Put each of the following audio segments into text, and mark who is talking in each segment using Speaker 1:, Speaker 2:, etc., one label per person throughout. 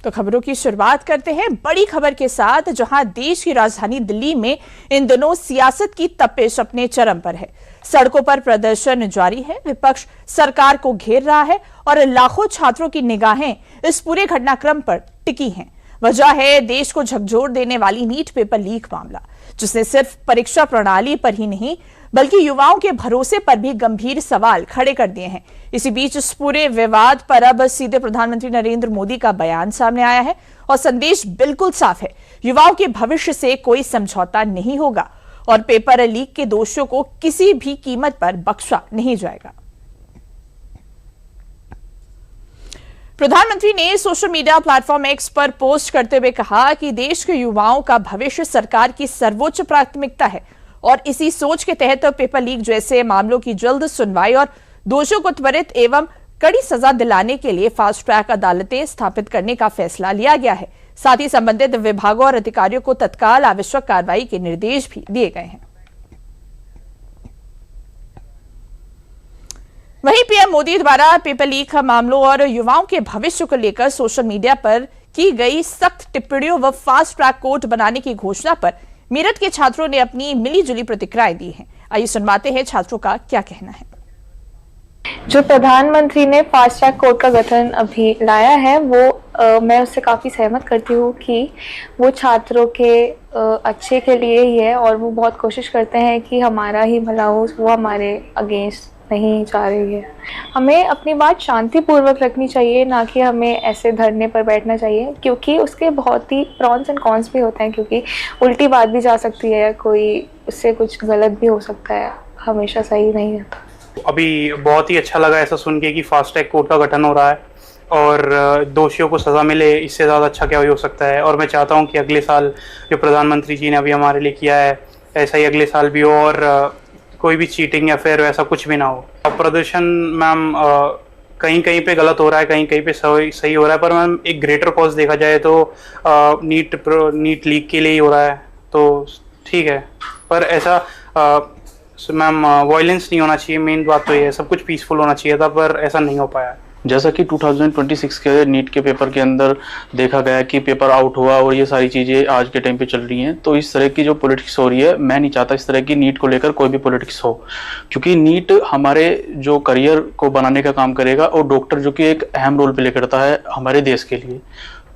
Speaker 1: तो खबरों की शुरुआत करते हैं बड़ी खबर के साथ, जहां देश की राजधानी दिल्ली में इन दिनों सियासत की तपिश अपने चरम पर है। सड़कों पर प्रदर्शन जारी है, विपक्ष सरकार को घेर रहा है और लाखों छात्रों की निगाहें इस पूरे घटनाक्रम पर टिकी हैं। वजह है देश को झकझोर देने वाली नीट पेपर लीक मामला, जिसने सिर्फ परीक्षा प्रणाली पर ही नहीं बल्कि युवाओं के भरोसे पर भी गंभीर सवाल खड़े कर दिए हैं। इसी बीच इस पूरे विवाद पर अब सीधे प्रधानमंत्री नरेंद्र मोदी का बयान सामने आया है और संदेश बिल्कुल साफ है, युवाओं के भविष्य से कोई समझौता नहीं होगा और पेपर लीक के दोषियों को किसी भी कीमत पर बख्शा नहीं जाएगा। प्रधानमंत्री ने सोशल मीडिया प्लेटफॉर्म एक्स पर पोस्ट करते हुए कहा कि देश के युवाओं का भविष्य सरकार की सर्वोच्च प्राथमिकता है और इसी सोच के तहत पेपर लीक जैसे मामलों की जल्द सुनवाई और दोषियों को त्वरित एवं कड़ी सजा दिलाने के लिए फास्ट ट्रैक अदालतें स्थापित करने का फैसला लिया गया है। साथ ही संबंधित विभागों और अधिकारियों को तत्काल आवश्यक कार्रवाई के निर्देश भी दिए गए हैं। वहीं पीएम मोदी द्वारा पेपर लीक मामलों और युवाओं के भविष्य को लेकर सोशल मीडिया पर की गई सख्त टिप्पणियों व फास्ट ट्रैक कोर्ट बनाने की घोषणा पर मेरठ के छात्रों ने अपनी मिलीजुली प्रतिक्रियाएं दी हैं। आइए सुनवाते हैं छात्रों का क्या कहना है।
Speaker 2: जो प्रधानमंत्री ने फास्ट ट्रैक कोर्ट का गठन अभी लाया है वो मैं उससे काफ़ी सहमत करती हूँ कि वो छात्रों के अच्छे के लिए ही है और वो बहुत कोशिश करते हैं कि हमारा ही भला हो, वो हमारे अगेंस्ट नहीं जा रही है। हमें अपनी बात शांतिपूर्वक रखनी चाहिए, ना कि हमें ऐसे धरने पर बैठना चाहिए, क्योंकि उसके बहुत ही प्रॉन्स एंड कॉन्स भी होते हैं, क्योंकि उल्टी बात भी जा सकती है, कोई उससे कुछ गलत भी हो सकता है, हमेशा सही नहीं रहता।
Speaker 3: अभी बहुत ही अच्छा लगा ऐसा सुन के कि फास्ट ट्रैक कोर्ट का गठन हो रहा है और दोषियों को सज़ा मिले, इससे ज़्यादा अच्छा क्या हो सकता है। और मैं चाहता हूँ कि अगले साल जो प्रधानमंत्री जी ने अभी हमारे लिए किया है ऐसा ही अगले साल भी हो और कोई भी चीटिंग या फिर ऐसा कुछ भी ना हो। प्रदर्शन मैम कहीं कहीं पे गलत हो रहा है, कहीं कहीं पे सही हो रहा है, पर मैम एक ग्रेटर कॉज देखा जाए तो नीट लीक के लिए ही हो रहा है, तो ठीक है। पर ऐसा मैम वायलेंस नहीं होना चाहिए, मेन बात तो ये है। सब कुछ पीसफुल होना चाहिए था, पर ऐसा नहीं हो पाया।
Speaker 4: जैसा कि 2026 के नीट के पेपर के अंदर देखा गया कि पेपर आउट हुआ और ये सारी चीज़ें आज के टाइम पे चल रही हैं, तो इस तरह की जो पॉलिटिक्स हो रही है, मैं नहीं चाहता इस तरह की नीट को लेकर कोई भी पॉलिटिक्स हो, क्योंकि नीट हमारे जो करियर को बनाने का काम करेगा और डॉक्टर जो कि एक अहम रोल प्ले करता है हमारे देश के लिए।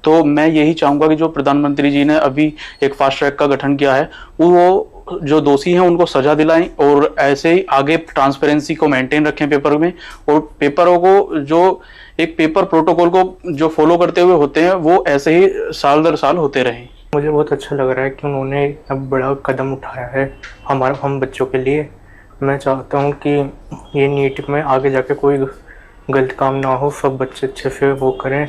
Speaker 4: तो मैं यही चाहूँगा कि जो प्रधानमंत्री जी ने अभी एक फास्ट ट्रैक का गठन किया है, वो जो दोषी हैं उनको सजा दिलाएं और ऐसे ही आगे ट्रांसपेरेंसी को मेंटेन रखें पेपर में, और पेपरों को जो एक पेपर प्रोटोकॉल को जो फॉलो करते हुए होते हैं वो ऐसे ही साल दर साल होते रहें।
Speaker 5: मुझे बहुत अच्छा लग रहा है कि उन्होंने अब बड़ा कदम उठाया है हम बच्चों के लिए। मैं चाहता हूं कि ये नीट में आगे जाके कोई गलत काम ना हो, सब बच्चे अच्छे से वो करें,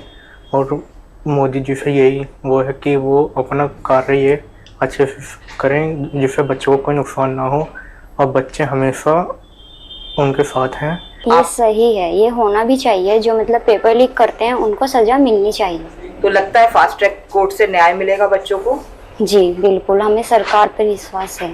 Speaker 5: और मोदी जी से यही वो है कि वो अपना कार्य ये अच्छे से करें जिससे बच्चों को कोई नुकसान ना हो, और बच्चे हमेशा उनके साथ हैं।
Speaker 6: ये सही है, ये होना भी चाहिए। जो मतलब पेपर लीक करते हैं उनको सजा मिलनी चाहिए।
Speaker 7: तो लगता है फास्ट ट्रैक कोर्ट से न्याय मिलेगा बच्चों को?
Speaker 6: जी बिल्कुल, हमें सरकार पर विश्वास है।